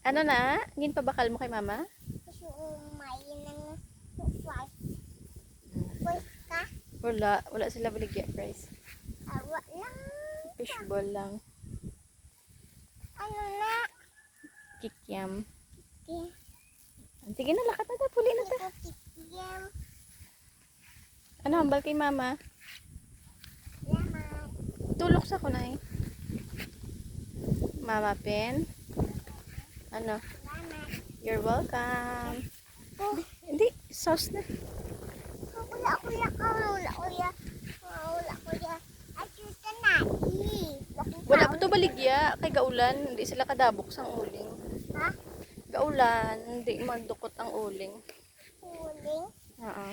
Ano na? Ngin pa bakal mo kay mama? Gusto umay ng fries. Fries ka? Wala. Wala sila baligya price. Awa lang. Fishball lang. Ano na? Kikiam. Okay. Sige na, lakat na ta. Puli na ta. Kikiyam. Ano, hambal kay mama? Salamat. Tulok sa kunay. Mama Pen. Ano? Salamat. You're welcome. Oh, Hindi, sauce na. wala kuya ka. Wala kuya. Wala kuya. At ito na. Wala pa to baligya. Kay gaulan, hindi sila kadabok sang uling. Ha? Gaulan, hindi magdukot ang uling. Huling. Oo.